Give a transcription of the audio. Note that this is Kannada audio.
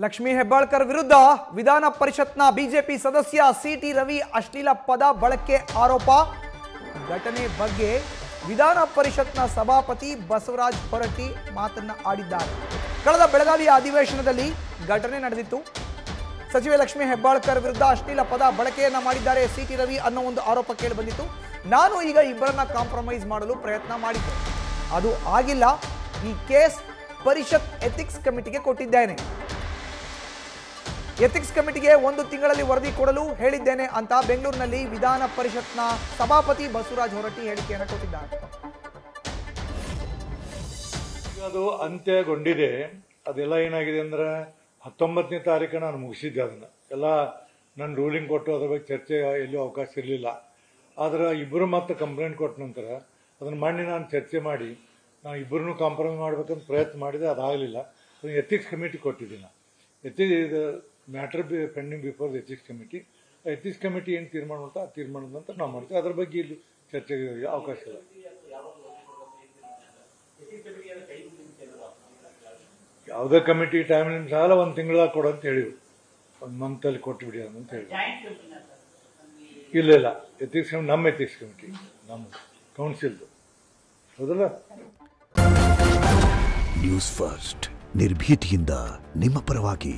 ಲಕ್ಷ್ಮೀ ಹೆಬ್ಬಾಳ್ಕರ್ ವಿರುದ್ಧ ವಿಧಾನ ಪರಿಷತ್ನ ಬಿಜೆಪಿ ಸದಸ್ಯ ಸಿಟಿ ರವಿ ಅಶ್ಲೀಲ ಪದ ಬಳಕೆ ಆರೋಪ. ಘಟನೆ ಬಗ್ಗೆ ವಿಧಾನ ಪರಿಷತ್ನ ಸಭಾಪತಿ ಬಸವರಾಜ್ ಹೊರಟ್ಟಿ ಮಾತನ್ನ ಆಡಿದ್ದಾರೆ. ಕಳೆದ ಬೆಳಗಾವಿಯ ಅಧಿವೇಶನದಲ್ಲಿ ಘಟನೆ ನಡೆದಿತ್ತು. ಸಚಿವೆ ಲಕ್ಷ್ಮೀ ಹೆಬ್ಬಾಳ್ಕರ್ ವಿರುದ್ಧ ಅಶ್ಲೀಲ ಪದ ಬಳಕೆಯನ್ನ ಮಾಡಿದ್ದಾರೆ ಸಿಟಿ ರವಿ ಅನ್ನೋ ಒಂದು ಆರೋಪ ಕೇಳಿ ಬಂದಿತ್ತು. ನಾನು ಈಗ ಇಬ್ಬರನ್ನ ಕಾಂಪ್ರಮೈಸ್ ಮಾಡಲು ಪ್ರಯತ್ನ ಮಾಡಿದ್ದೆ, ಅದು ಆಗಿಲ್ಲ. ಈ ಕೇಸ್ ಪರಿಷತ್ ಎಥಿಕ್ಸ್ ಕಮಿಟಿಗೆ ಕೊಟ್ಟಿದ್ದೇನೆ. ಎಥಿಕ್ಸ್ ಕಮಿಟಿಗೆ 1 ತಿಂಗಳಲ್ಲಿ ವರದಿ ಕೊಡಲು ಹೇಳಿದ್ದೇನೆ ಅಂತ ಬೆಂಗಳೂರಿನಲ್ಲಿ ವಿಧಾನ ಪರಿಷತ್ನ ಸಭಾಪತಿ ಬಸವರಾಜ್ ಹೊರಟ್ಟಿ ಹೇಳಿಕೆಯನ್ನು ಕೊಟ್ಟಿದ್ದಾರೆ. ಅದು ಅಂತ್ಯಗೊಂಡಿದೆ. ಅದೆಲ್ಲ ಏನಾಗಿದೆ ಅಂದ್ರೆ 19ನೇ ತಾರೀಕು ನಾನು ಮುಗಿಸಿದ್ದೆ. ಅದನ್ನ ಎಲ್ಲ ನನ್ನ ರೂಲಿಂಗ್ ಕೊಟ್ಟು ಅದ್ರ ಬಗ್ಗೆ ಚರ್ಚೆ ಎಲ್ಲೂ ಅವಕಾಶ ಇರಲಿಲ್ಲ. ಆದ್ರೆ ಇಬ್ಬರು ಮತ್ತೆ ಕಂಪ್ಲೇಂಟ್ ಕೊಟ್ಟ ನಂತರ ಅದನ್ನ ಮಾಡಿ ನಾನು ಚರ್ಚೆ ಮಾಡಿ ನಾವು ಇಬ್ಬರನ್ನು ಕಾಂಪ್ರಮೈಸ್ ಮಾಡ್ಬೇಕಂತ ಪ್ರಯತ್ನ ಮಾಡಿದೆ. ಅದಾಗಲಿಲ್ಲ. ಎಥಿಕ್ಸ್ ಕಮಿಟಿ ಕೊಟ್ಟಿದ್ದೀನಿ. Matter pending before the ethics committee. Ethics committee ಏನು ತೀರ್ಮಾನ ಮಾಡ್ತಾ ಆ ತೀರ್ಮಾನದ ನಂತರ ನಾವು ಮಾಡ್ತೀವಿ. ಅದ್ರ ಬಗ್ಗೆ ಇಲ್ಲಿ ಚರ್ಚೆಗೆ ಅವಕಾಶ ಇಲ್ಲ. ಯಾವುದೇ ಕಮಿಟಿ ಟೈಮ್ ನಿಮ್ಗೆ ಸಾಲ 1 ತಿಂಗಳ ಕೊಡು ಅಂತ ಹೇಳಿದ್ರು. 1 ಮಂತಲ್ಲಿ ಕೊಟ್ಟುಬಿಡಿ ಅಂತ ಹೇಳಿ. ಇಲ್ಲ ಎಥಿಕ್ಸ್ ನಮ್ಮ ಎಥಿಕ್ಸ್ ಕಮಿಟಿ ನಮ್ಮ ಕೌನ್ಸಿಲ್ದು ಹೌದಲ್ಲ. ನ್ಯೂಸ್ ಫಸ್ಟ್ ನಿರ್ಭೀತಿಯಿಂದ ನಿಮ್ಮ ಪರವಾಗಿ.